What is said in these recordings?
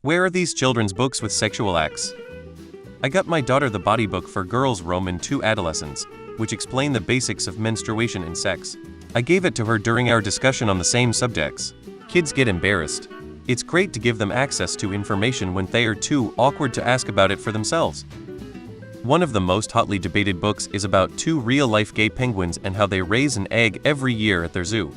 Where are these children's books with sexual acts? I got my daughter the body book for Girls Rome II Adolescents, which explain the basics of menstruation and sex. I gave it to her during our discussion on the same subjects. Kids get embarrassed. It's great to give them access to information when they are too awkward to ask about it for themselves. One of the most hotly debated books is about two real-life gay penguins and how they raise an egg every year at their zoo.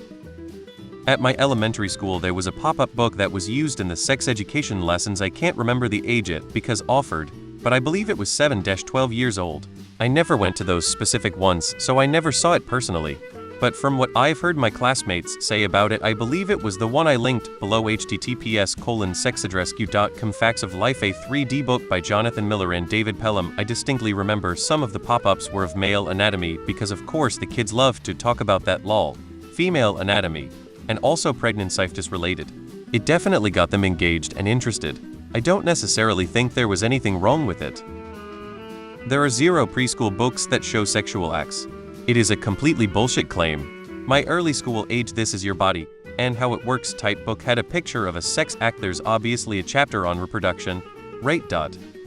At my elementary school there was a pop-up book that was used in the sex education lessons. I can't remember the age it because offered, but I believe it was 7-12 years old. I never went to those specific ones, so I never saw it personally. But from what I've heard my classmates say about it, I believe it was the one I linked below. https://sexaddressq.com. Facts of Life, a 3D book by Jonathan Miller and David Pelham. I distinctly remember some of the pop-ups were of male anatomy because of course the kids love to talk about that lol. Female anatomy. And also pregnancy related. It definitely got them engaged and interested. I don't necessarily think there was anything wrong with it. There are 0 preschool books that show sexual acts. It is a completely bullshit claim. My early school age This Is Your Body and How It Works type book had a picture of a sex act. There's obviously a chapter on reproduction, right?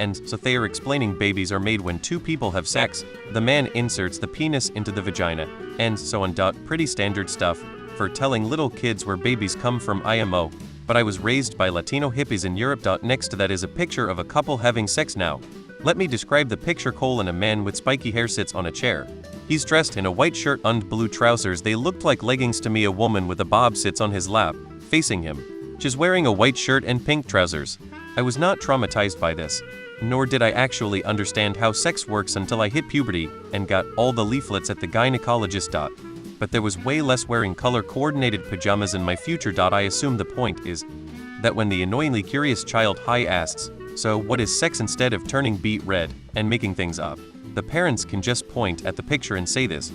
And so they are explaining babies are made when two people have sex, the man inserts the penis into the vagina, and so on. Pretty standard stuff for telling little kids where babies come from IMO, but I was raised by Latino hippies in Europe. Next to that is a picture of a couple having sex now. Let me describe the picture: a man with spiky hair sits on a chair. He's dressed in a white shirt and blue trousers. They looked like leggings to me. A woman with a bob sits on his lap, facing him. She's wearing a white shirt and pink trousers. I was not traumatized by this, nor did I actually understand how sex works until I hit puberty and got all the leaflets at the gynecologist. But there was way less wearing color-coordinated pajamas in my future. I assume the point is that when the annoyingly curious child asks, "So what is sex?" instead of turning beet red and making things up, the parents can just point at the picture and say this.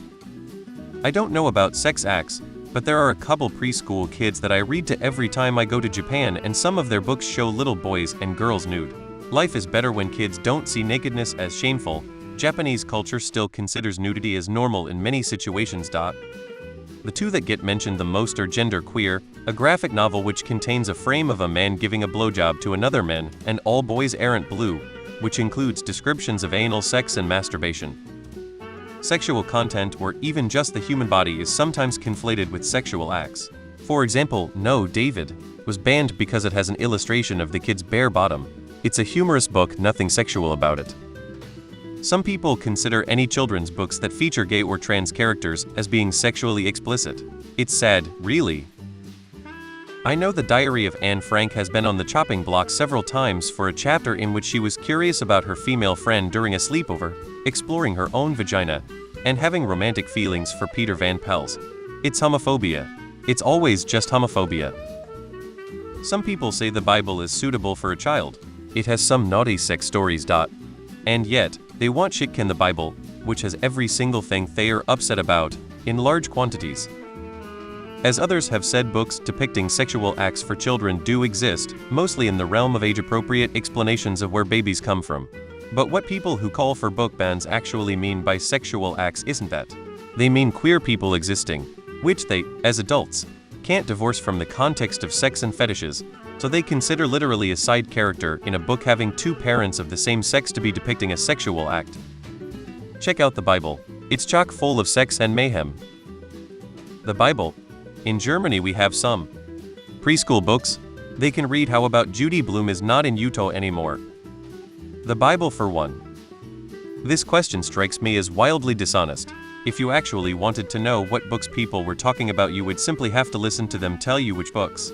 I don't know about sex acts, but there are a couple preschool kids that I read to every time I go to Japan, and some of their books show little boys and girls nude. Life is better when kids don't see nakedness as shameful. Japanese culture still considers nudity as normal in many situations. The two that get mentioned the most are Gender Queer, a graphic novel which contains a frame of a man giving a blowjob to another man, and All Boys Aren't Blue, which includes descriptions of anal sex and masturbation. Sexual content or even just the human body is sometimes conflated with sexual acts. For example, No, David was banned because it has an illustration of the kid's bare bottom. It's a humorous book, nothing sexual about it. Some people consider any children's books that feature gay or trans characters as being sexually explicit. It's sad, really. I know the Diary of Anne Frank has been on the chopping block several times for a chapter in which she was curious about her female friend during a sleepover, exploring her own vagina, and having romantic feelings for Peter Van Pels. It's homophobia. It's always just homophobia. Some people say the Bible is suitable for a child. It has some naughty sex stories. And yet, they want shitcan the Bible, which has every single thing they are upset about, in large quantities. As others have said, books depicting sexual acts for children do exist, mostly in the realm of age-appropriate explanations of where babies come from. But what people who call for book bans actually mean by sexual acts isn't that. They mean queer people existing, which they, as adults, can't divorce from the context of sex and fetishes, so they consider literally a side character in a book having two parents of the same sex to be depicting a sexual act. Check out the Bible. It's chock full of sex and mayhem. The Bible. In Germany we have some preschool books. They can read how about Judy Blume is not in Utah anymore. The Bible for one. This question strikes me as wildly dishonest. If you actually wanted to know what books people were talking about, you would simply have to listen to them tell you which books.